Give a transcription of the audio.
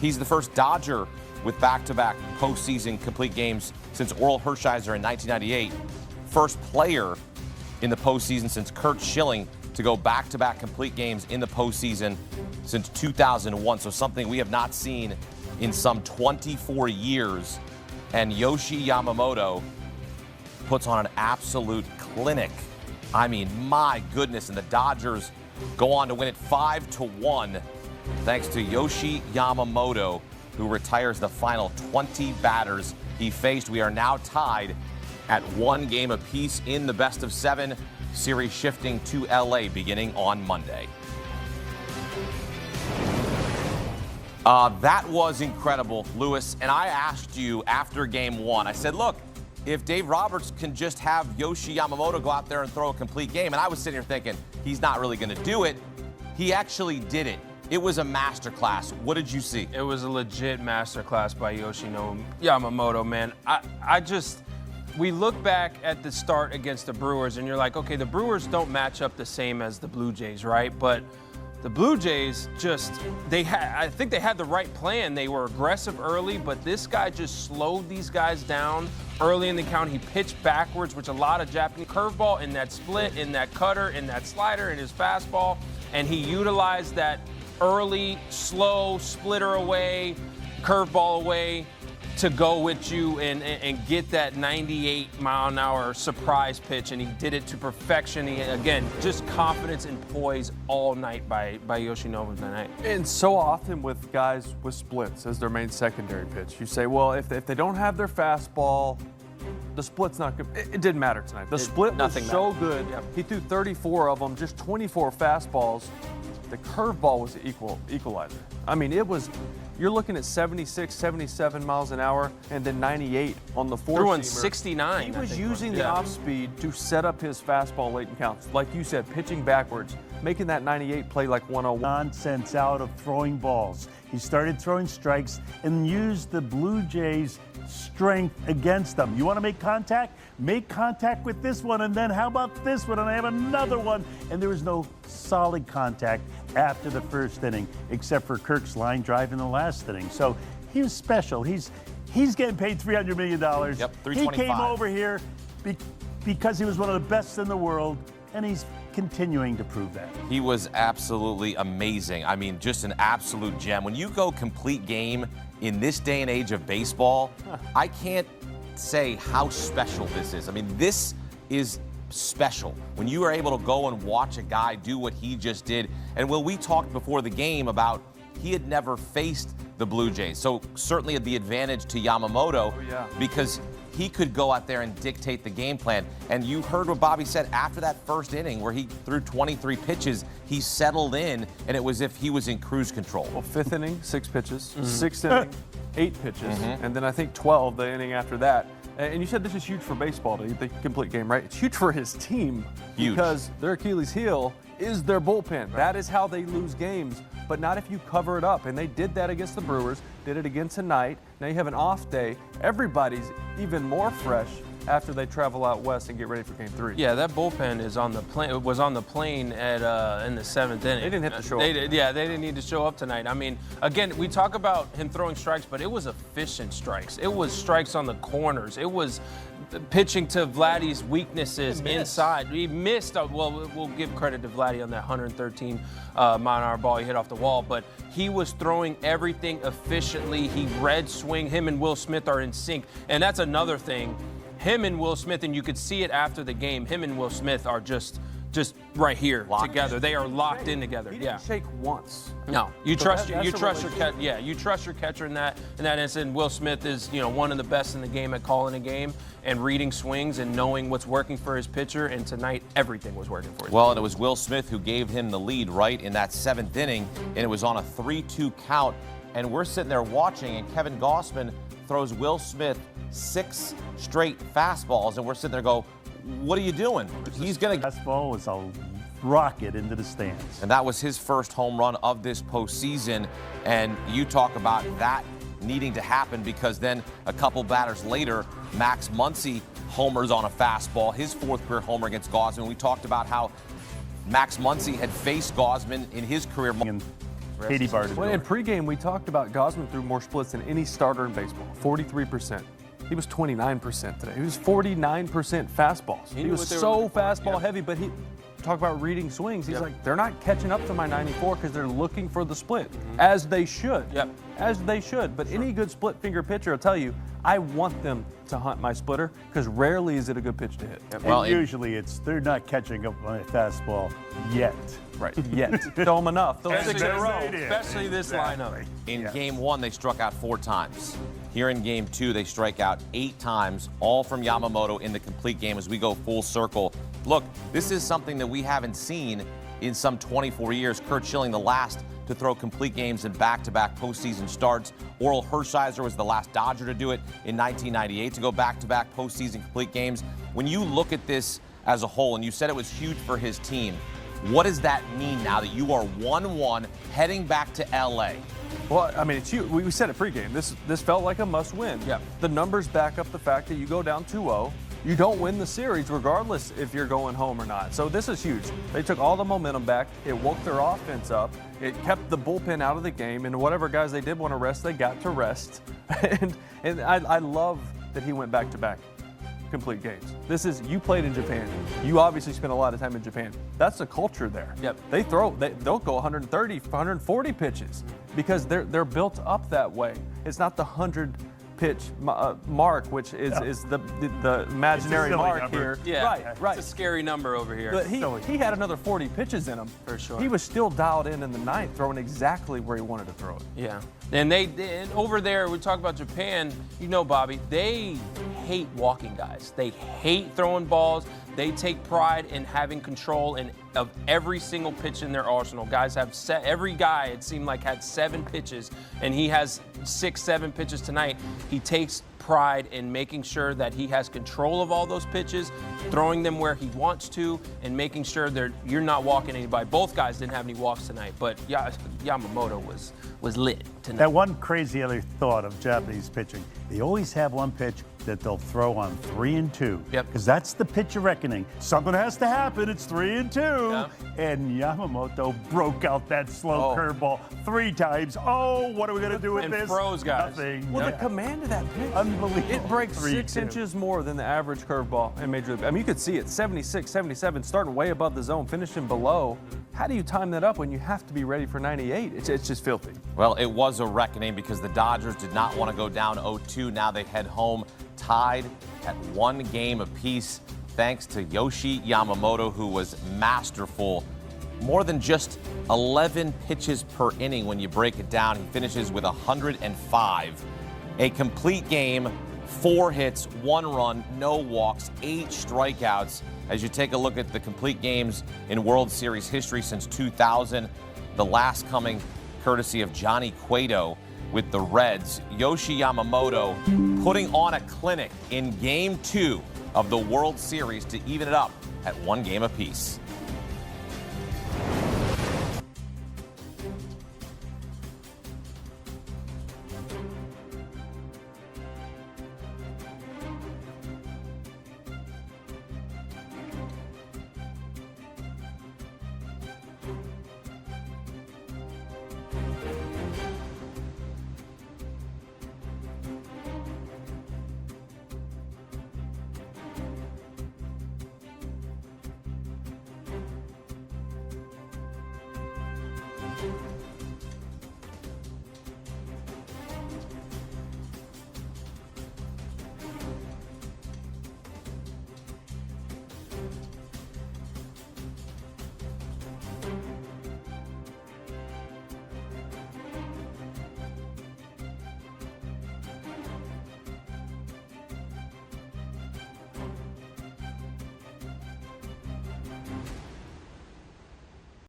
He's the first Dodger with back-to-back postseason complete games since Orel Hershiser in 1998. First player in the postseason since Curt Schilling to go back-to-back complete games in the postseason since 2001. So something we have not seen in some 24 years. And Yoshi Yamamoto puts on an absolute clinic. I mean, my goodness. And the Dodgers go on to win it 5-1 thanks to Yoshi Yamamoto, who retires the final 20 batters he faced. We are now tied at 1 game apiece in the best-of-7 series, shifting to LA beginning on Monday. That was incredible, Lewis. And I asked you after game 1, I said, look, if Dave Roberts can just have Yoshi Yamamoto go out there and throw a complete game, and I was sitting here thinking, he's not really going to do it. He actually did it. It was a masterclass. What did you see? It was a legit masterclass by Yoshi Yamamoto, man. We look back at the start against the Brewers, and you're like, okay, the Brewers don't match up the same as the Blue Jays, right? But the Blue Jays I think they had the right plan. They were aggressive early, but this guy just slowed these guys down early in the count. He pitched backwards, which a lot of Japanese curveball in that split, in that cutter, in that slider, in his fastball, and he utilized that early, slow, splitter away, curveball away to go with you and get that 98-mile-an-hour surprise pitch, and he did it to perfection. Again, just confidence and poise all night by Yoshinobu tonight. And so often with guys with splits as their main secondary pitch, you say, well, if they don't have their fastball, the split's not good. It didn't matter tonight. The split was so good. Yep. He threw 34 of them, just 24 fastballs. The curveball was the equalizer. I mean, you're looking at 76, 77 miles an hour, and then 98 on the four-seamer. Threw on 69. He was using the off-speed to set up his fastball late in counts. Like you said, pitching backwards, making that 98 play like 101. Nonsense out of throwing balls. He started throwing strikes and used the Blue Jays' strength against them. You want to make contact? Make contact with this one, and then how about this one? And I have another one. And there was no solid contact after the first inning, except for Kirk's line drive in the last inning. So he was special. He's getting paid $300 million. Yep, $325. He came over here because he was one of the best in the world, and he's continuing to prove that. He was absolutely amazing. I mean, just an absolute gem. When you go complete game in this day and age of baseball, I can't say how special this is. I mean, this is special when you are able to go and watch a guy do what he just did. And Will, we talked before the game about he had never faced the Blue Jays, so certainly the advantage to Yamamoto because he could go out there and dictate the game plan. And you heard what Bobby said after that first inning where he threw 23 pitches, he settled in, and it was as if he was in cruise control. Well, 5th inning, 6 pitches, 6th inning, 8 pitches, and then I think 12 the inning after that. And you said this is huge for baseball, the complete game, right? It's huge for his team because their Achilles heel is their bullpen. Right. That is how they lose games, but not if you cover it up. And they did that against the Brewers, did it again tonight. Now you have an off day. Everybody's even more fresh after they travel out west and get ready for Game 3. Yeah, that bullpen is on the plane. It was on the plane at in the 7th inning. They didn't have to show up. They didn't need to show up tonight. I mean, again, we talk about him throwing strikes, but it was efficient strikes. It was strikes on the corners. It was pitching to Vladdy's weaknesses inside. He missed. Well, we'll give credit to Vladdy on that 113 mile-an-hour ball he hit off the wall, but he was throwing everything efficiently. He read swing. Him and Will Smith are in sync, and that's another thing. Him and Will Smith, and you could see it after the game, him and Will Smith are just right here together. They are locked in together. He didn't shake once. No, you trust your catcher. Yeah, you trust your catcher in that instant. Will Smith is one of the best in the game at calling a game and reading swings and knowing what's working for his pitcher. And tonight, everything was working for his pitcher. And it was Will Smith who gave him the lead right in that 7th inning, and it was on a 3-2 count. And we're sitting there watching, and Kevin Gossman throws Will Smith 6 straight fastballs, and we're sitting there go, what are you doing? He's going to... Fastball was a rocket into the stands. And that was his first home run of this postseason, and you talk about that needing to happen because then a couple batters later, Max Muncy homers on a fastball, his 4th career homer against Gausman. We talked about how Max Muncy had faced Gausman in his career. Katie Barton. Well, in pregame, we talked about Gausman threw more splits than any starter in baseball, 43%. He was 29% today. He was 49% fastballs. He was so fastball heavy, but he talk about reading swings. He's like, they're not catching up to my 94 because they're looking for the split, as they should. As they should. But any good split finger pitcher will tell you, I want them to hunt my splitter because rarely is it a good pitch to hit. Well, usually they're not catching up on a fastball yet. Right. Yet. Throw them enough. They'll Especially, six in a row. especially this lineup. In game 1, they struck out 4 times. Here in game 2, they strike out 8 times, all from Yamamoto in the complete game as we go full circle. Look, this is something that we haven't seen in some 24 years. Curt Schilling, the last to throw complete games in back-to-back postseason starts. Orel Hershiser was the last Dodger to do it in 1998 to go back-to-back postseason complete games. When you look at this as a whole, and you said it was huge for his team, what does that mean now that you are 1-1 heading back to LA? Well, I mean, it's huge. We said it pregame. This felt like a must-win. The numbers back up the fact that you go down 2-0. You don't win the series regardless if you're going home or not. So this is huge. They took all the momentum back. It woke their offense up. It kept the bullpen out of the game. And whatever guys they did want to rest, they got to rest. and I love that he went back-to-back complete games. This is, you played in Japan. You obviously spent a lot of time in Japan. That's the culture there. They'll go 130, 140 pitches because they're built up that way. It's not the 100 pitch mark, which is the imaginary mark number here. Right. It's a scary number over here. But he had another 40 pitches in him. For sure. He was still dialed in the 9th, throwing exactly where he wanted to throw it. And and over there, we talk about Japan, you know, Bobby, they hate walking guys. They hate throwing balls. They take pride in having control of every single pitch in their arsenal. Guys have every guy, it seemed like, had 7 pitches, and he has 6, 7 pitches tonight. He takes pride in making sure that he has control of all those pitches, throwing them where he wants to, and making sure that you're not walking anybody. Both guys didn't have any walks tonight, but Yamamoto was lit tonight. That one crazy other thought of Japanese pitching, they always have one pitch that they'll throw on 3 and 2. Because that's the pitch of reckoning. Something has to happen. It's 3 and 2. And Yamamoto broke out that slow curveball 3 times. Oh, what are we going to do with this? And froze guys. Nothing. Well, the command of that pitch. Unbelievable. It breaks 6 3-2. inches more than the average curveball in Major League. I mean, you could see it, 76, 77, starting way above the zone, finishing below. How do you time that up when you have to be ready for 98? It's just filthy. Well, it was a reckoning because the Dodgers did not want to go down 0-2. Now they head home tied at 1 game apiece, thanks to Yoshi Yamamoto, who was masterful. More than just 11 pitches per inning when you break it down. He finishes with 105. A complete game, 4 hits, 1 run, no walks, 8 strikeouts. As you take a look at the complete games in World Series history since 2000, the last coming courtesy of Johnny Cueto with the Reds. Yoshi Yamamoto putting on a clinic in Game 2 of the World Series to even it up at 1 game apiece.